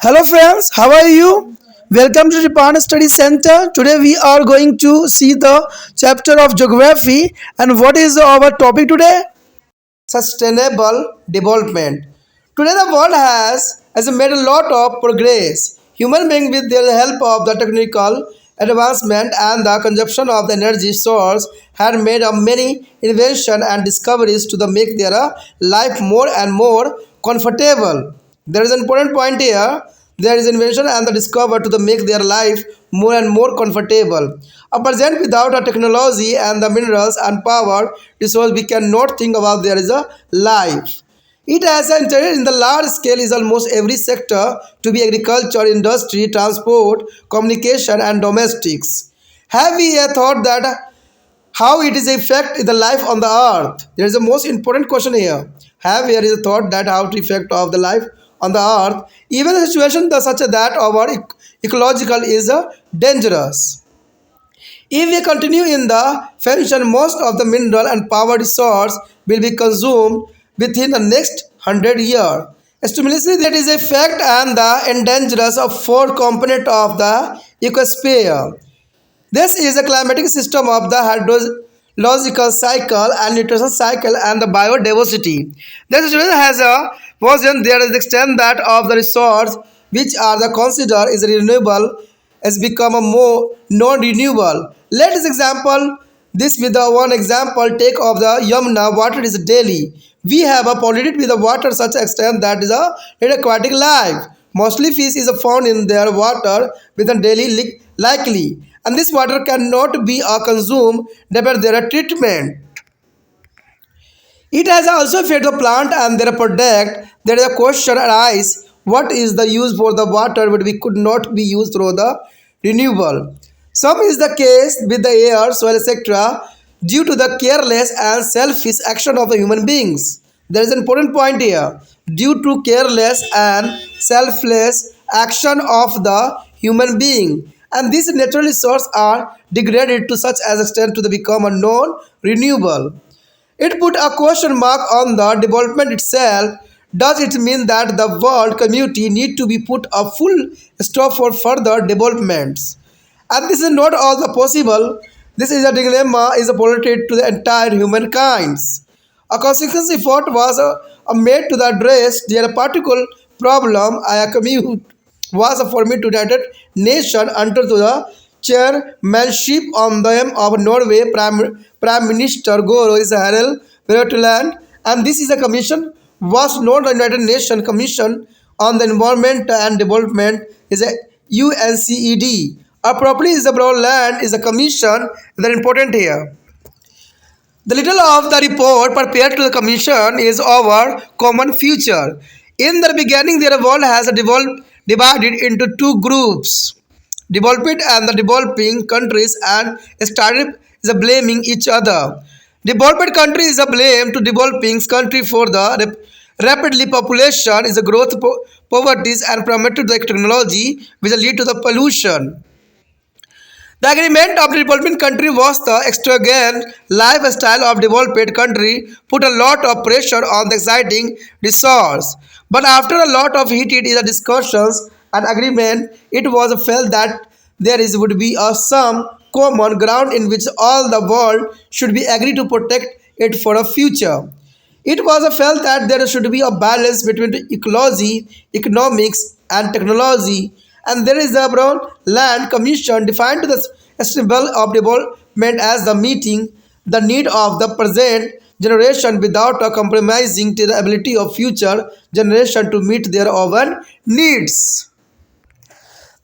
Hello friends, how are you? Welcome to the Japan Study Center. Today we are going to see the chapter of geography and what is our topic today? Sustainable development. Today the world has made a lot of progress. Human beings with the help of the technical advancement and the consumption of the energy source had made many inventions and discoveries to make their life more and more comfortable. There is an important point here. There is invention and the discover to make their life more and more comfortable. A present without a technology and the minerals and power resource we cannot think about there is a life. It has entered in the large scale is almost every sector to be agriculture, industry, transport, communication and domestics. Have we thought that how it is affect the life on the earth? There is a most important question here. Have there is a thought that how to effect of the life on the earth? Even the situation such that our ecological is dangerous. If we continue in the fashion, most of the mineral and power resource will be consumed within the next 100 years. Stimulously, that is a fact and the endangers of four component of the ecosphere. This is a climatic system of the hydrological cycle and nutritional cycle and the biodiversity. This situation has a version there is the extent that of the resource which are the considered is renewable has become a more non-renewable. Let us example this with the one example take of the Yamuna water is daily. We have a polluted with the water such extent that is a aquatic life. Mostly fish is found in their water with a daily likely and this water cannot be consumed despite their treatment. It has also affected the plant and their product. There is a question arise what is the use for the water but we could not be used through the renewable. Some is the case with the air, soil, etc. due to the careless and selfish action of the human beings. There is an important point here. Due to careless and selfless action of the human being, and these natural resources are degraded to such as extent to become a non-renewable. It put a question mark on the development itself. Does it mean that the world community need to be put a full stop for further developments? And this is not all the possible. This is a dilemma is polluted to the entire humankind. A consequence effort was made to the address their particular problem. I commute was formed to United Nations under the chairmanship on them of Norway Prime Minister Goro is Harald Brundtland, and this is a commission was not the United Nations Commission on the Environment and Development is a UNCED. A properly is a broad land is a commission that is important here. The little of the report prepared to the commission is our common future. In the beginning, their world has divided into two groups, developed and the developing countries, and started blaming each other. Developed country is a blame to developing country for the rapidly population is a growth poverty and promoted the technology which lead to the pollution. The agreement of the developing country was the extravagant lifestyle of developed country put a lot of pressure on the exciting resource. But after a lot of heated discussions and agreement, it was felt that there is would be some common ground in which all the world should be agreed to protect it for a future. It was felt that there should be a balance between ecology, economics, and technology, and there is a broad land commission defined the symbol of development as the meeting the need of the present generation without compromising to the ability of future generation to meet their own needs.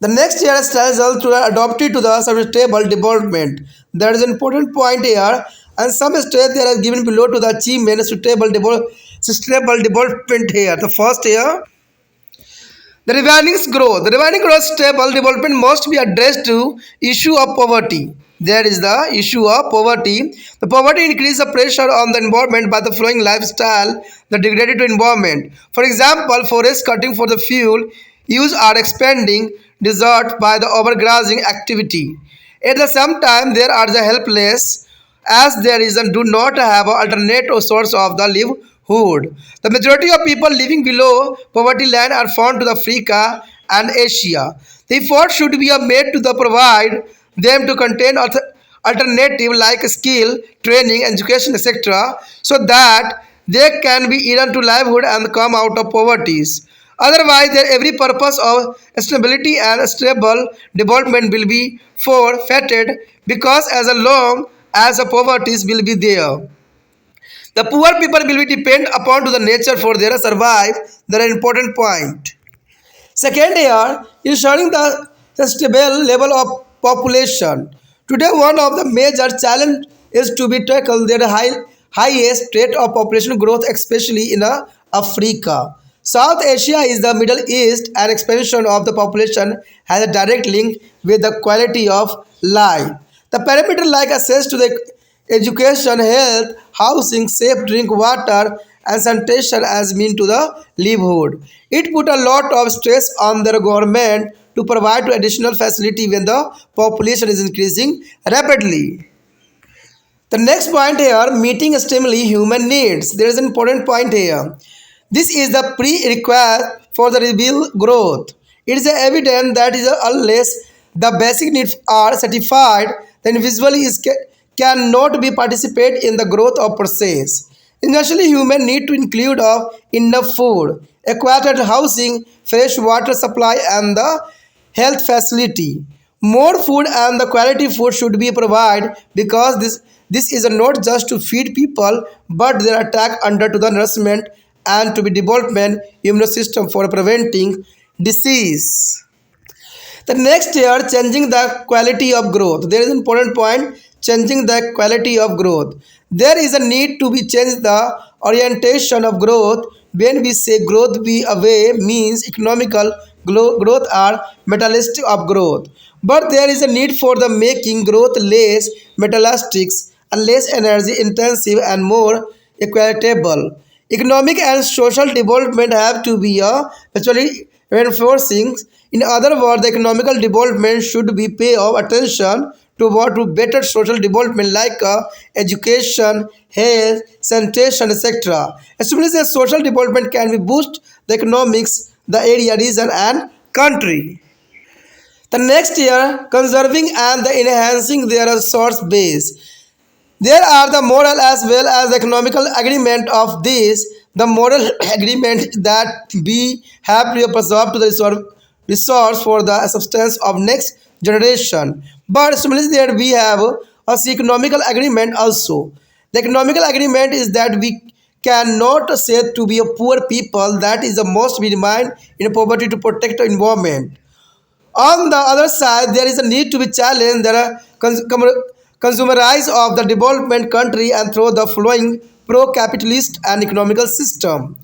The next year stands to adopted to the sustainable development. There is an important point here, and some states they are given below to the achievement sustainable development here. The first here, the remaining growth. The remaining growth stable development must be addressed to issue of poverty. There is the issue of poverty. The poverty increases the pressure on the environment by the flowing lifestyle that degraded to environment. For example, forest cutting for the fuel use are expanding desert by the overgrazing activity. At the same time, there are the helpless as there is and do not have an alternate source of the livelihood. The majority of people living below poverty line are found to Africa and Asia. The effort should be made to provide them to contain alternative like skill, training, education, etc., so that they can be earned to livelihood and come out of poverty. Otherwise, their every purpose of stability and stable development will be forfeited because as long as the poverty will be there, the poor people will be depend upon to the nature for their survive. That is an important point. Second here, ensuring the stable level of population. Today, one of the major challenge is to be tackled the highest rate of population growth, especially in Africa. South Asia is the Middle East, and expansion of the population has a direct link with the quality of life. The parameter like access to the education, health, housing, safe drink water, and sanitation as mean to the livelihood. It put a lot of stress on the government to provide additional facility when the population is increasing rapidly. The next point here, meeting extremely human needs. There is an important point here. This is the prerequisite for the real growth. It is evident that is unless the basic needs are satisfied, the individual cannot be participate in the growth of process. Initially, human need to include of enough food, adequate housing, fresh water supply, and the health facility. More food and the quality food should be provided because this is not just to feed people, but they are attack under to the nourishment and to be development immune system for preventing disease. The next year, changing the quality of growth. There is an important point, changing the quality of growth. There is a need to be change the orientation of growth. When we say growth be away means economical growth or materialistic of growth. But there is a need for the making growth less materialistic and less energy intensive and more equitable. Economic and social development have to be actually reinforcing. In other words, the economical development should be pay of attention to what to better social development like education, health, sanitation, etc. Especially the social development can be boost the economics, the area, region, and country. The next year, conserving and the enhancing their resource base. There are the moral as well as the economical agreement of this. The moral agreement that we have to preserve to the resource for the substance of next generation. But similarly, there we have a economical agreement also. The economical agreement is that we cannot say to be a poor people that is the most we remain in poverty to protect the environment. On the other side, there is a need to be challenged the consumerize of the development country and through the flowing pro-capitalist and economical system.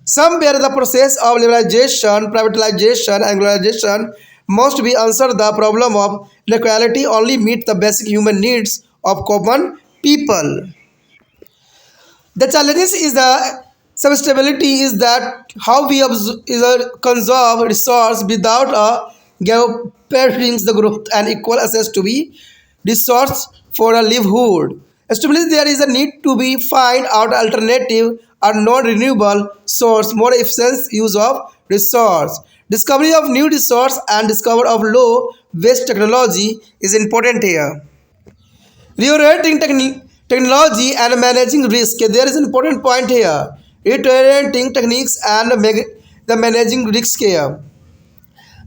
Somewhere the process of liberalization, privatization, and globalization must be answer the problem of inequality only meet the basic human needs of common people. The challenges is the sustainability is that how we conserve resource without a guaranteeing the growth and equal access to be resource for a livelihood. Especially there is a need to be find out alternative or non-renewable source, more efficient use of resource. Discovery of new resource and discovery of low waste technology is important here. Reorienting technology and managing risk. There is an important point here. Reorienting techniques and the managing risk here.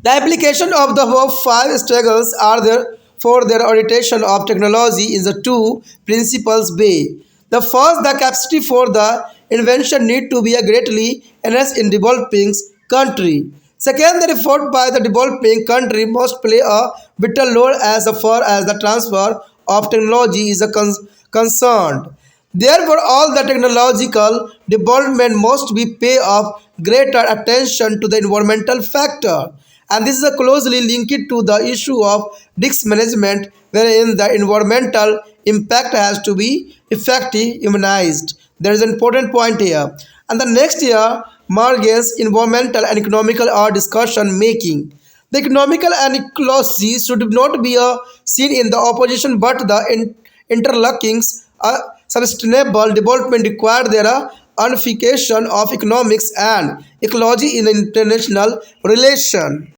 The application of the above five struggles are there for their orientation of technology is the two principles way. The first, the capacity for the invention need to be a greatly enhanced in developing country. Second, the effort by the developing country must play a vital role as far as the transfer of technology is concerned. Therefore, all the technological development must be pay of greater attention to the environmental factor. And this is closely linked to the issue of risk management, wherein the environmental impact has to be effectively immunized. There is an important point here. And the next year, Morgan's environmental and economical are discussion making. The economical and ecology should not be seen in the opposition, but the interlockings. Sustainable development require their unification of economics and ecology in international relation.